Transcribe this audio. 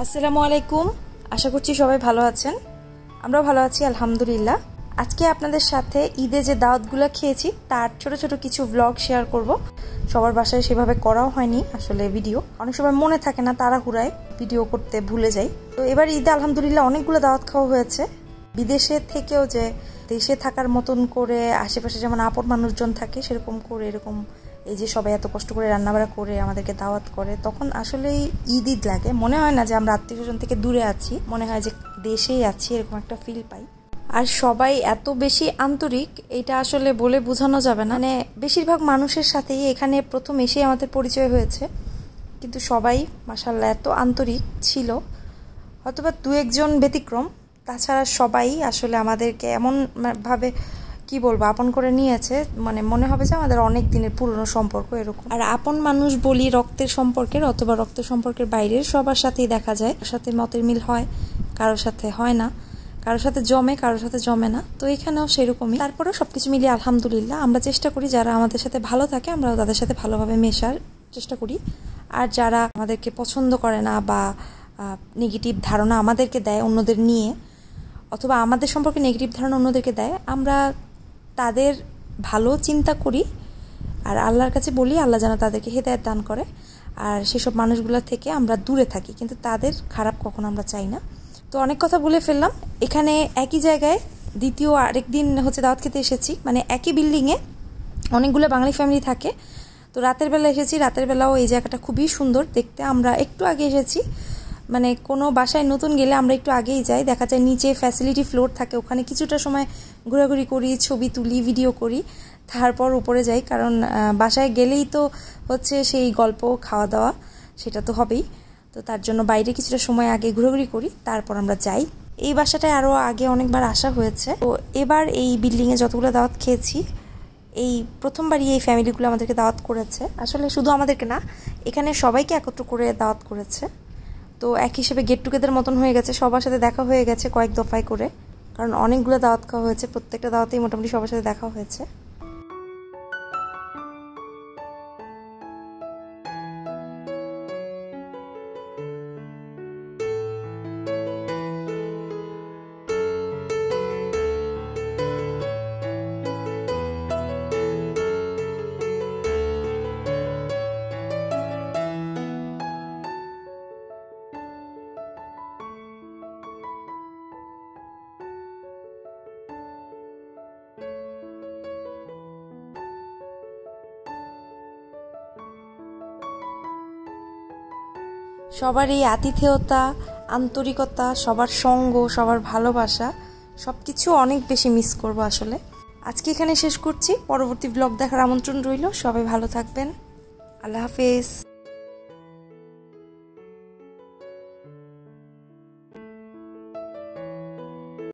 আসসালামু আলাইকুম। আশা করছি সবাই ভালো আছেন। আমরাও ভালো আছি আলহামদুলিল্লাহ। আজকে আপনাদের সাথে ঈদে যে দাওয়াতগুলো খেয়েছি তার ছোট ছোট কিছু ব্লগ শেয়ার করব। সবার বাসায় সেভাবে করাও হয়নি আসলে ভিডিও, অনেক সময় মনে থাকে না, তাড়াহুড়ায় ভিডিও করতে ভুলে যাই। তো এবার ঈদে আলহামদুলিল্লাহ অনেকগুলো দাওয়াত খাওয়া হয়েছে। বিদেশে থেকেও যে দেশে থাকার মতন করে আশেপাশে যেমন আপন মানুষজন থাকে সেরকম করে এরকম এই যে সবাই এত কষ্ট করে রান্নাবাড়া করে আমাদেরকে দাওয়াত করে, তখন আসলেই ঈদ ঈদ লাগে। মনে হয় না যে আমরা আত্মীয় স্বজন থেকে দূরে আছি, মনে হয় যে দেশেই আছি, এরকম একটা ফিল পাই। আর সবাই এত বেশি আন্তরিক, এটা আসলে বলে বোঝানো যাবে না। মানে বেশিরভাগ মানুষের সাথেই এখানে প্রথম এসেই আমাদের পরিচয় হয়েছে, কিন্তু সবাই মাশাআল্লাহ এত আন্তরিক ছিল। হয়তোবা দু একজন ব্যতিক্রম, তাছাড়া সবাই আসলে আমাদেরকে এমন ভাবে কি বলবো আপন করে নিয়েছে, মানে মনে হবে যে আমাদের অনেক দিনের পুরনো সম্পর্ক এরকম। আর আপন মানুষ বলি রক্তের সম্পর্কের অথবা রক্তের সম্পর্কের বাইরের সবার সাথেই দেখা যায়, কারোর সাথে মতের মিল হয়, কারোর সাথে হয় না, কারোর সাথে জমে, কারোর সাথে জমে না। তো এখানেও সেরকমই। তারপরেও সবকিছু মিলিয়ে আলহামদুলিল্লাহ আমরা চেষ্টা করি যারা আমাদের সাথে ভালো থাকে আমরাও তাদের সাথে ভালোভাবে মেশার চেষ্টা করি। আর যারা আমাদেরকে পছন্দ করে না বা নেগেটিভ ধারণা আমাদেরকে দেয় অন্যদের নিয়ে, অথবা আমাদের সম্পর্কে নেগেটিভ ধারণা অন্যদেরকে দেয়, আমরা তাদের ভালো চিন্তা করি আর আল্লাহর কাছে বলি আল্লাহ যেন তাদেরকে হেদায়েত দান করে। আর সেসব মানুষগুলো থেকে আমরা দূরে থাকি, কিন্তু তাদের খারাপ কখনো আমরা চাই না। তো অনেক কথা বলে ফেললাম। এখানে একই জায়গায় দ্বিতীয় আরেকদিন দাওয়াত খেতে এসেছি, মানে একই বিল্ডিংয়ে অনেকগুলো বাঙালি ফ্যামিলি থাকে। তো রাতের বেলা এসেছি, রাতের বেলাও এই জায়গাটা খুবই সুন্দর দেখতে। আমরা একটু আগে এসেছি, মানে কোনো বাসায় নতুন গেলে আমরা একটু আগেই যাই, দেখা যায় নিচে ফ্যাসিলিটি ফ্লোর থাকে, ওখানে কিছুটা সময় ঘোরাঘুরি করি, ছবি তুলি, ভিডিও করি, তারপর উপরে যাই। কারণ বাসায় গেলেই তো সেই গল্প খাওয়া দাওয়া সেটা তো হবেই। তো তার জন্য বাইরে কিছুটা সময় আগে ঘোরাঘুরি করি, তারপর আমরা যাই। এই বাসাটায় আরও আগে অনেকবার আসা হয়েছে। তো এবার এই বিল্ডিংয়ে যতগুলো দাওয়াত খেয়েছি, এই প্রথমবারই এই ফ্যামিলিগুলো আমাদেরকে দাওয়াত করেছে। আসলে শুধু আমাদেরকে না, এখানে সবাইকে একত্র করে দাওয়াত করেছে। তো এক হিসেবে গেট টুগেদার মতন হয়ে গেছে, সবার সাথে দেখা হয়ে গেছে কয়েক দফায় করে, কারণ অনেকগুলো দাওয়াত খাওয়া হয়েছে, প্রত্যেকটা দাওয়াতেই মোটামুটি সবার সাথে দেখা হয়েছে। সবার এই আতিথেয়তা, আন্তরিকতা, সবার সঙ্গ, সবার ভালোবাসা সবকিছু অনেক বেশি মিস করব আসলে। আজকে এখানে শেষ করছি, পরবর্তী ব্লগ দেখার আমন্ত্রণ রইল। সবাই ভালো থাকবেন, আল্লাহ হাফেজ।